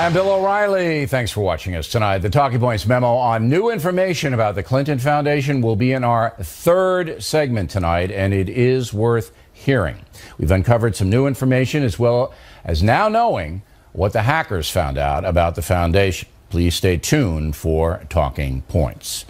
Hi, I'm Bill O'Reilly. Thanks for watching us tonight. The Talking Points memo on new information about the Clinton Foundation will be in our third segment tonight, and it is worth hearing. We've uncovered some new information as well as now knowing what the hackers found out about the foundation. Please stay tuned for Talking Points.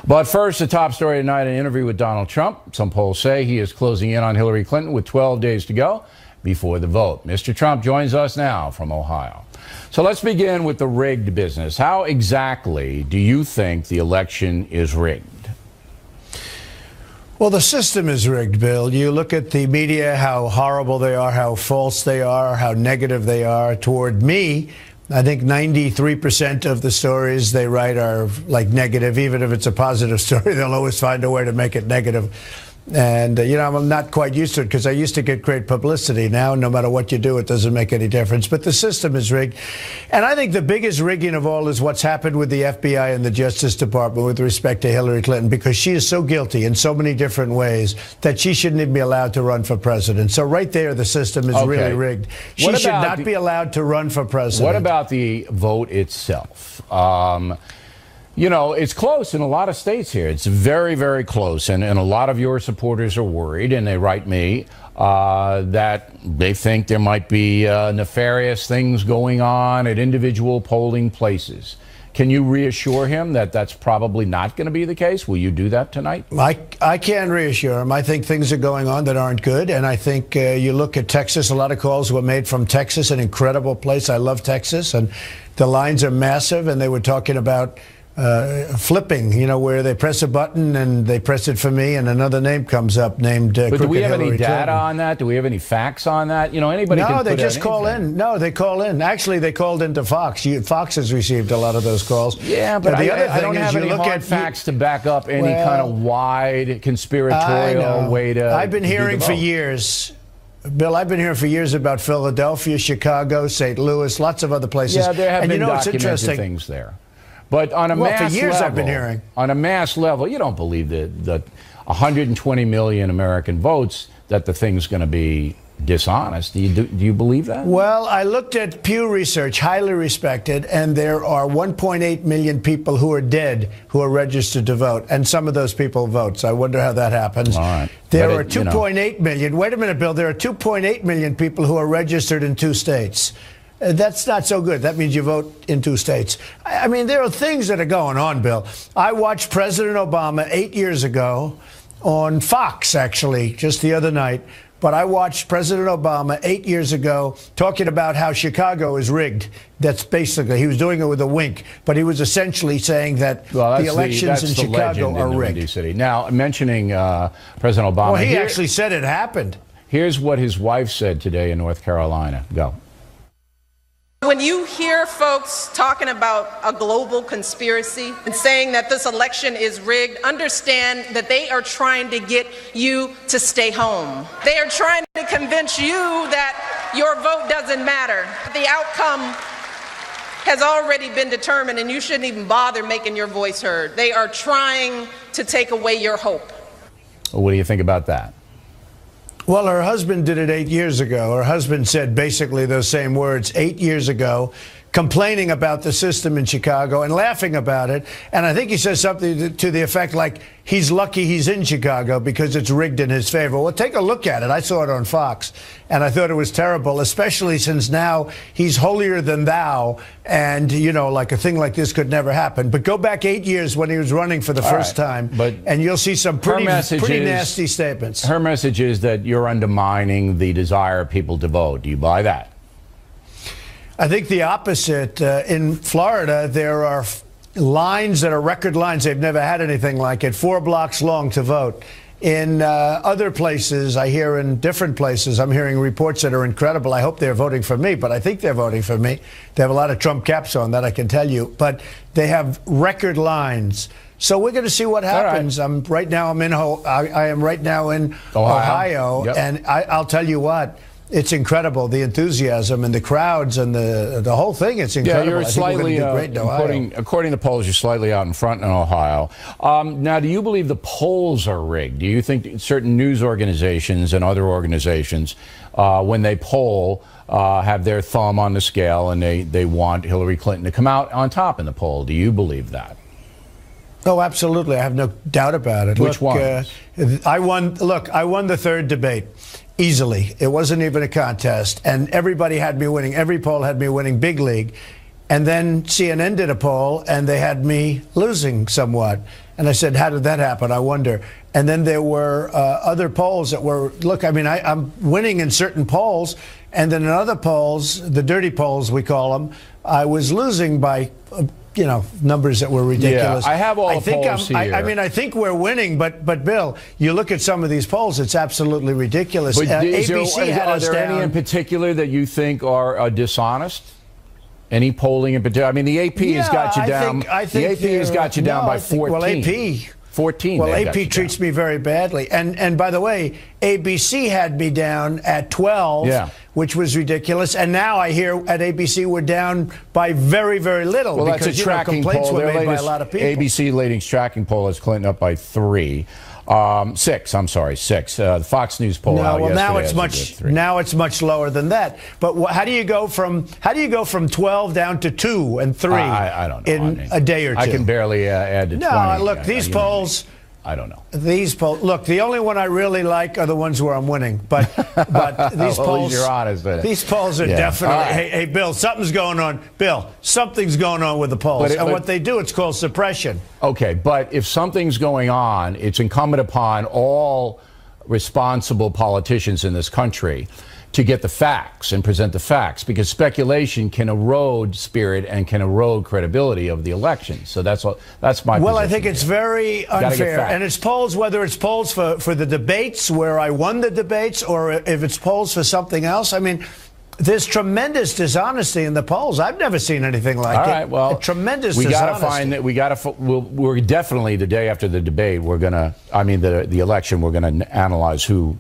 But first, the top story tonight, an interview with Donald Trump. Some polls say he is closing in on Hillary Clinton with 12 days to go before the vote. Mr. Trump joins us now from Ohio. So let's begin with the rigged business. How exactly do you think the election is rigged? Well, the system is rigged, Bill. You look at the media, how horrible they are, how false they are, how negative they are toward me. I think 93% of the stories they write are like negative. Even if it's a positive story, they'll always find a way to make it negative. And, I'm not quite used to it because I used to get great publicity. Now, no matter what you do, it doesn't make any difference. But the system is rigged. And I think the biggest rigging of all is what's happened with the FBI and the Justice Department with respect to Hillary Clinton, because she is so guilty in so many different ways that she shouldn't even be allowed to run for president. So right there, the system is really rigged. She should not be allowed to run for president. What about the vote itself? It's close in a lot of states here. It's very, very close. And a lot of your supporters are worried, and they write me that they think there might be nefarious things going on at individual polling places. Can you reassure him that that's probably not going to be the case? Will you do that tonight? I can reassure him. I think things are going on that aren't good. And I think you look at Texas, a lot of calls were made from Texas, an incredible place. I love Texas. And the lines are massive. And they were talking about flipping, where they press a button and they press it for me and another name comes up named But do we have Hillary any data Clinton. On that? Do we have any facts on that? Anybody can No, they put just call anything. in. No, they call in. Actually, they called into Fox. Fox has received a lot of those calls. Yeah, but the other thing I don't have any hard facts to back up any kind of wide conspiratorial way to I've been hearing for years. Bill, I've been hearing for years about Philadelphia, Chicago, St. Louis, lots of other places. Yeah, there have and been it's documented interesting. things there. But on a mass for years level, I've been hearing. On a mass level, you don't believe that 120 million American votes that the thing's going to be dishonest. Do you believe that? Well, I looked at Pew Research, highly respected, and there are 1.8 million people who are dead who are registered to vote, and some of those people vote. So I wonder how that happens. All right. There are 2.8 million. Wait a minute, Bill. There are 2.8 million people who are registered in 2 states. That's not so good. That means you vote in 2 states. I mean, there are things that are going on, Bill. I watched President Obama 8 years ago on Fox, actually, just the other night. But I watched President Obama 8 years ago talking about how Chicago is rigged. That's basically, he was doing it with a wink, but he was essentially saying that the elections in Chicago are rigged. Windy City. Now, mentioning President Obama. Well, he actually said it happened. Here's what his wife said today in North Carolina. Go. When you hear folks talking about a global conspiracy and saying that this election is rigged, understand that they are trying to get you to stay home. They are trying to convince you that your vote doesn't matter. The outcome has already been determined and you shouldn't even bother making your voice heard. They are trying to take away your hope. Well, what do you think about that? Well, her husband did it 8 years ago. Her husband said basically those same words 8 years ago, complaining about the system in Chicago and laughing about it. And I think he says something to the effect like he's lucky he's in Chicago because it's rigged in his favor. Well, take a look at it. I saw it on Fox, and I thought it was terrible, especially since now he's holier than thou. And, like a thing like this could never happen. But go back 8 years when he was running for the first time, and you'll see some pretty nasty statements. Her message is that you're undermining the desire of people to vote. Do you buy that? I think the opposite. In Florida, there are lines that are record lines. They've never had anything like it, 4 blocks long to vote. In other places, I hear in different places, I'm hearing reports that are incredible. I hope they're voting for me, but I think they're voting for me. They have a lot of Trump caps on, that I can tell you. But they have record lines. So we're going to see what happens. Right. I am right now in Ohio. Yep. And I'll tell you what. it's incredible, the enthusiasm and the crowds and the whole thing. It's incredible. Yeah, you're I think we're slightly, gonna do great in Ohio. according to polls, you're slightly out in front in Ohio. Now, do you believe the polls are rigged? Do you think certain news organizations and other organizations, when they poll, have their thumb on the scale and they want Hillary Clinton to come out on top in the poll? Do you believe that? Oh, absolutely. I have no doubt about it. Which one? I won the third debate easily. It wasn't even a contest. And everybody had me winning. Every poll had me winning big league. And then CNN did a poll, and they had me losing somewhat. And I said, how did that happen? I wonder. And then there were other polls that were, look, I mean, I'm winning in certain polls. And then in other polls, the dirty polls, we call them, I was losing by numbers that were ridiculous. Yeah, I have all the polls here. I mean, I think we're winning, but Bill, you look at some of these polls, it's absolutely ridiculous. But ABC had are us there down. any in particular that you think are dishonest? Any polling in particular? I mean, the AP has got you down. I think the AP has got you down by 14. Well, AP. 14. Well, AP treats me very badly. And by the way, ABC had me down at 12, which was ridiculous. And now I hear at ABC we're down by very, very little. Well, because, that's a tracking complaints poll. were made by a lot of people. ABC latest tracking poll has Clinton up by 6. The Fox News poll out yesterday. Now it's much lower than that. But how do you go from 12 down to 2 and 3 I don't know. in a day or two? I can barely add to 20. No, look, these polls. I don't know. These polls. Look, the only one I really like are the ones where I'm winning. But these polls. You're honest. These polls are definitely. Right. Hey, Bill, something's going on. Bill, something's going on with the polls. And what they do, it's called suppression. Okay, but if something's going on, it's incumbent upon all responsible politicians in this country to get the facts and present the facts, because speculation can erode spirit and can erode credibility of the election. So that's my position. Well, I think it's very unfair. And it's polls, whether it's polls for the debates where I won the debates, or if it's polls for something else. I mean, there's tremendous dishonesty in the polls. I've never seen anything like it. All right, well, tremendous we dishonesty. got to find that. We're definitely, the day after the debate, the election, we're going to analyze who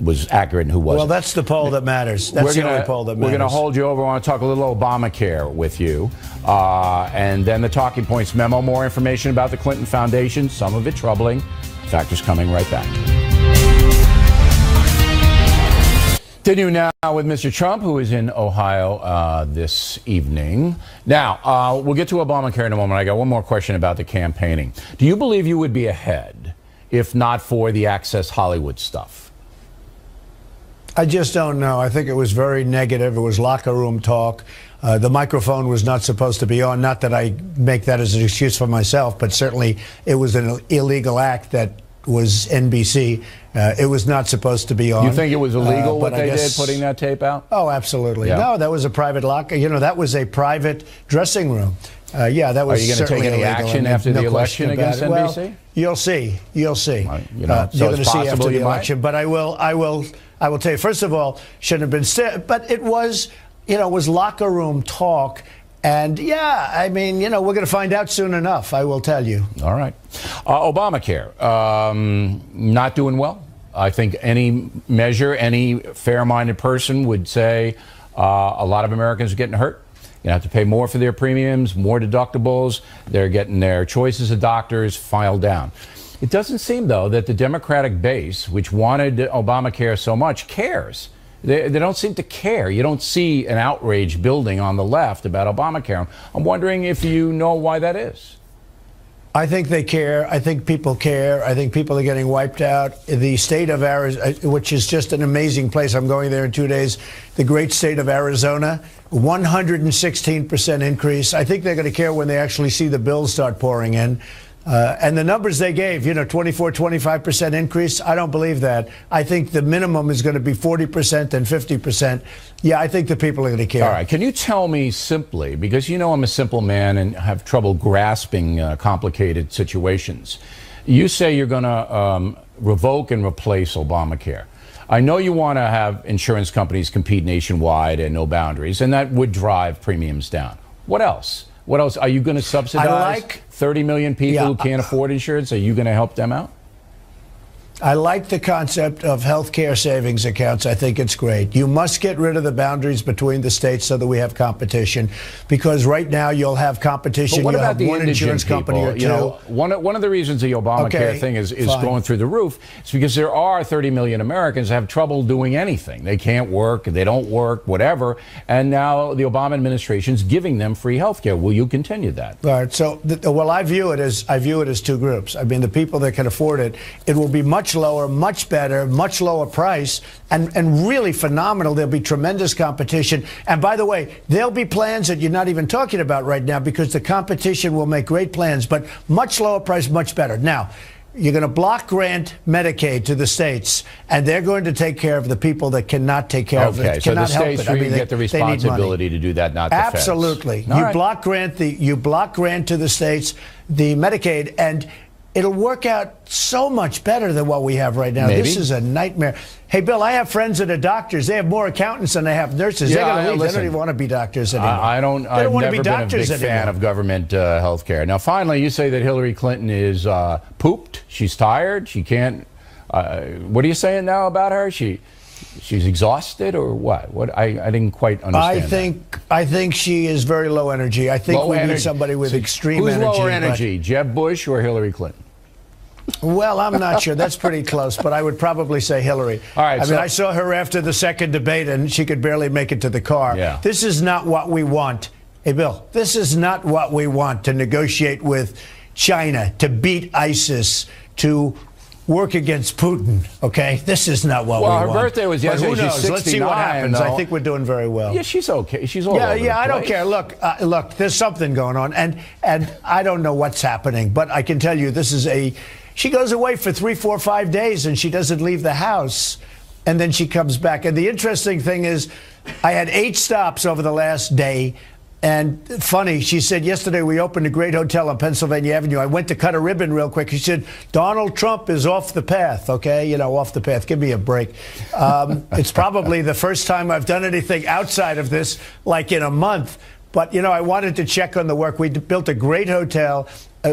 was accurate and who wasn't. Well, that's the poll that matters. That's the only poll that matters. We're going to hold you over. I want to talk a little Obamacare with you. And then the Talking Points memo, more information about the Clinton Foundation, some of it troubling. Factors coming right back. Continue now with Mr. Trump, who is in Ohio this evening. Now, we'll get to Obamacare in a moment. I got one more question about the campaigning. Do you believe you would be ahead if not for the Access Hollywood stuff? I just don't know. I think it was very negative. It was locker room talk. The microphone was not supposed to be on. Not that I make that as an excuse for myself, but certainly it was an illegal act that was NBC. It was not supposed to be on. You think it was illegal what they did, putting that tape out? Oh, absolutely. Yeah. No, that was a private locker. That was a private dressing room. That was. Are you going to take any action after the election against NBC? Well, you'll see. You'll see. So you're going to see after the election. Might? But I will tell you. First of all, shouldn't have been. But it was. It was locker room talk. And we're going to find out soon enough. I will tell you. All right. Obamacare, not doing well. I think any fair-minded person would say a lot of Americans are getting hurt. You have to pay more for their premiums, more deductibles. They're getting their choices of doctors filed down. It doesn't seem, though, that the Democratic base, which wanted Obamacare so much, cares. They don't seem to care. You don't see an outrage building on the left about Obamacare. I'm wondering if you know why that is. I think they care. I think people care. I think people are getting wiped out. The state of Arizona, which is just an amazing place. I'm going there in 2 days. The great state of Arizona, 116% increase. I think they're going to care when they actually see the bills start pouring in. And the numbers they gave, 24, 25% increase, I don't believe that. I think the minimum is going to be 40% and 50%. Yeah, I think the people are going to care. All right. Can you tell me simply, because I'm a simple man and have trouble grasping complicated situations. You say you're going to revoke and replace Obamacare. I know you want to have insurance companies compete nationwide and no boundaries, and that would drive premiums down. What else? What else? Are you going to subsidize 30 million people who can't afford insurance? Are you going to help them out? I like the concept of health care savings accounts. I think it's great. You must get rid of the boundaries between the states so that we have competition, because right now you'll have competition. But what you'll about have the one insurance company or two. You know, one of the reasons the Obamacare thing is going through the roof is because there are 30 million Americans that have trouble doing anything. They can't work, they don't work, whatever. And now the Obama administration's giving them free health care. Will you continue that? All right. So, well, I view it as two groups. I mean, the people that can afford it, it will be much lower, much better, much lower price, and really phenomenal. There'll be tremendous competition. And by the way, there'll be plans that you're not even talking about right now because the competition will make great plans, but much lower price, much better. Now, you're going to block grant Medicaid to the states, and they're going to take care of the people that cannot take care of it. Okay, so the states really get the responsibility to do that, not the feds. Absolutely. You block grant to the states, the Medicaid, and it'll work out so much better than what we have right now. Maybe. This is a nightmare. Hey, Bill, I have friends that are doctors. They have more accountants than they have nurses. They're going to leave. They don't even want to be doctors anymore. I've never been a big fan of government health care. Now, finally, you say that Hillary Clinton is pooped. She's tired. She can't. What are you saying now about her? She's exhausted or what? I didn't quite understand. I think she is very low energy. I think we need somebody with extreme energy. Who's lower energy, Jeb Bush or Hillary Clinton? Well, I'm not sure. That's pretty close, but I would probably say Hillary. All right. I mean, I saw her after the second debate, and she could barely make it to the car. Yeah. This is not what we want. Hey, Bill, this is not what we want, to negotiate with China, to beat ISIS, to work against Putin, okay? This is not what we want. Well, her birthday was yesterday. Who knows? She's 69, let's see what happens. though. I think we're doing very well. Yeah, she's okay. She's all over the I don't place. care. Look, there's something going on, and I don't know what's happening, but I can tell you this is she goes away for 3, 4, 5 days, and she doesn't leave the house, and then she comes back. And the interesting thing is, I had 8 stops over the last day. And funny, she said, yesterday we opened a great hotel on Pennsylvania Avenue. I went to cut a ribbon real quick. She said, Donald Trump is off the path, okay? You know, off the path. Give me a break. It's probably the first time I've done anything outside of this, like in a month. But, you know, I wanted to check on the work. We built a great hotel.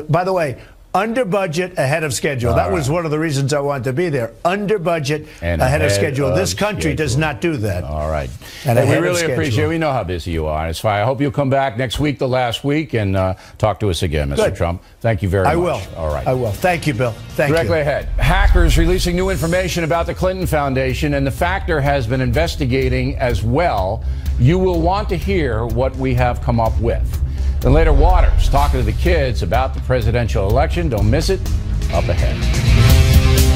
By the way, under budget, ahead of schedule. That was one of the reasons I wanted to be there. Under budget, and ahead of schedule. This country does not do that. All right. And we really appreciate it. We know how busy you are. It's fine. I hope you'll come back next week, the last week, and talk to us again, Mr. Trump. Thank you very much. I will. All right. I will. Thank you, Bill. Thank you. Directly ahead. Hackers releasing new information about the Clinton Foundation, and the Factor has been investigating as well. You will want to hear what we have come up with. Then later, Waters talking to the kids about the presidential election. Don't miss it. Up ahead.